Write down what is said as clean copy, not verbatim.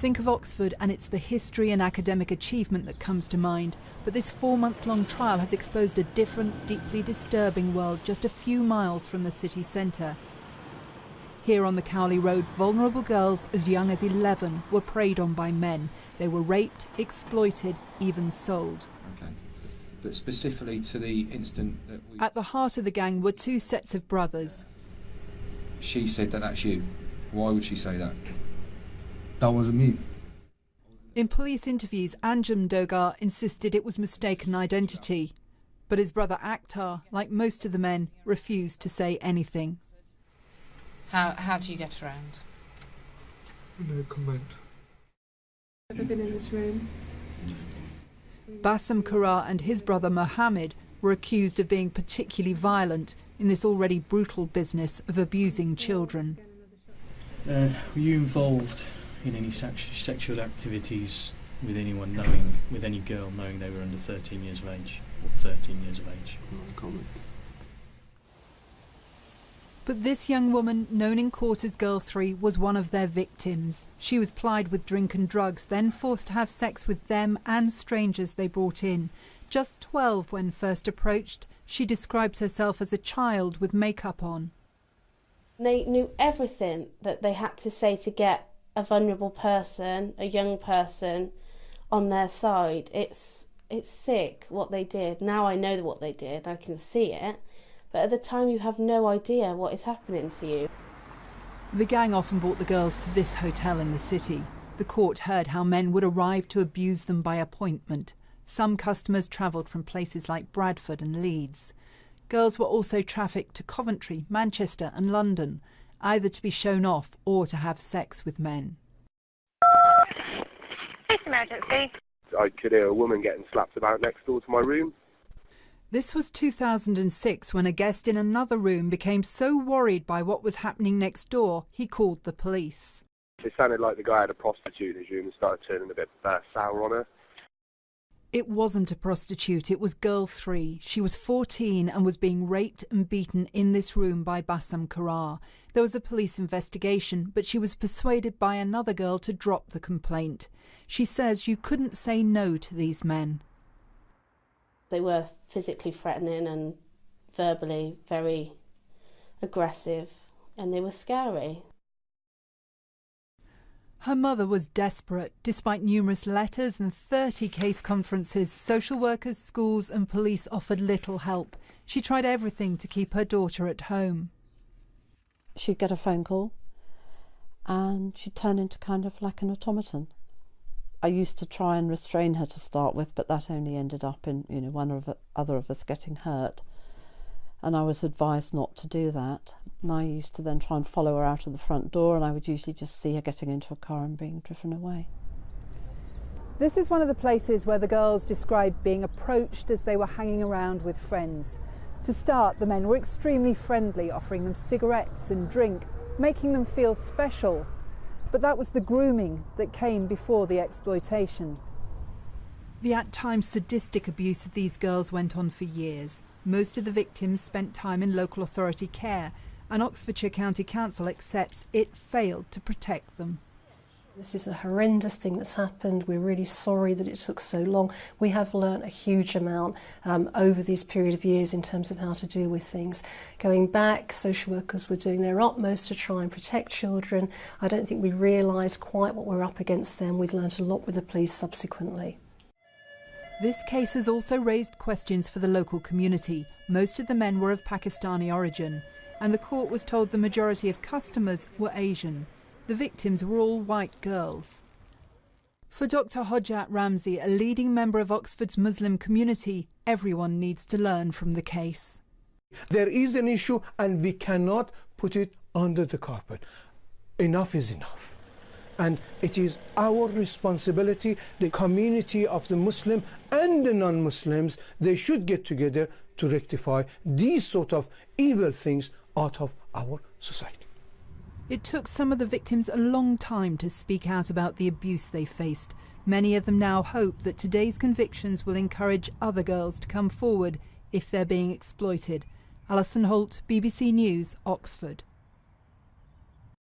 Think of Oxford and it's the history and academic achievement that comes to mind, but this 4-month-long trial has exposed a different, deeply disturbing world just a few miles from the city centre. Here on the Cowley Road, vulnerable girls as young as 11 were preyed on by men. They were raped, exploited, even sold. Okay. But specifically to the incident that we... At the heart of the gang were 2 sets of brothers. She said that that's you. Why would she say that? That wasn't me. In police interviews, Anjum Dogar insisted it was mistaken identity. But his brother Akhtar, like most of the men, refused to say anything. How do you get around? No comment. Ever been in this room? Bassam Karar and his brother Mohammed were accused of being particularly violent in this already brutal business of abusing children. Were you involved in any sexual activities with anyone with any girl knowing they were under 13 years of age or 13 years of age? No comment. But this young woman, known in court as Girl 3, was one of their victims. She was plied with drink and drugs, then forced to have sex with them and strangers they brought in. Just 12 when first approached, she describes herself as a child with makeup on. They knew everything that they had to say to get a vulnerable person, a young person, on their side. It's sick what they did. Now I know what they did, I can see it. But at the time you have no idea what is happening to you. The gang often brought the girls to this hotel in the city. The court heard how men would arrive to abuse them by appointment. Some customers travelled from places like Bradford and Leeds. Girls were also trafficked to Coventry, Manchester and London, either to be shown off or to have sex with men. Police emergency. I could hear a woman getting slapped about next door to my room. This was 2006 when a guest in another room became so worried by what was happening next door, he called the police. It sounded like the guy had a prostitute in his room and started turning a bit sour on her. It wasn't a prostitute, it was Girl 3. She was 14 and was being raped and beaten in this room by Bassam Karar. There was a police investigation, but she was persuaded by another girl to drop the complaint. She says you couldn't say no to these men. They were physically threatening and verbally very aggressive, and they were scary. Her mother was desperate. Despite numerous letters and 30 case conferences, social workers, schools and police offered little help. She tried everything to keep her daughter at home. She'd get a phone call and she'd turn into kind of like an automaton. I used to try and restrain her to start with, but that only ended up in, one or other of us getting hurt. And I was advised not to do that. And I used to then try and follow her out of the front door, and I would usually just see her getting into a car and being driven away. This is one of the places where the girls described being approached as they were hanging around with friends. To start, the men were extremely friendly, offering them cigarettes and drink, making them feel special. But that was the grooming that came before the exploitation. The at times sadistic abuse of these girls went on for years. Most of the victims spent time in local authority care, and Oxfordshire County Council accepts it failed to protect them. This is a horrendous thing that's happened. We're really sorry that it took so long. We have learnt a huge amount over this period of years in terms of how to deal with things. Going back, social workers were doing their utmost to try and protect children. I don't think we realised quite what we're up against then. We've learnt a lot with the police subsequently. This case has also raised questions for the local community. Most of the men were of Pakistani origin, and the court was told the majority of customers were Asian. The victims were all white girls. For Dr. Hojat Ramzi, a leading member of Oxford's Muslim community, everyone needs to learn from the case. There is an issue and we cannot put it under the carpet. Enough is enough. And it is our responsibility, the community of the Muslim and the non-Muslims, they should get together to rectify these sort of evil things out of our society. It took some of the victims a long time to speak out about the abuse they faced. Many of them now hope that today's convictions will encourage other girls to come forward if they're being exploited. Alison Holt, BBC News, Oxford.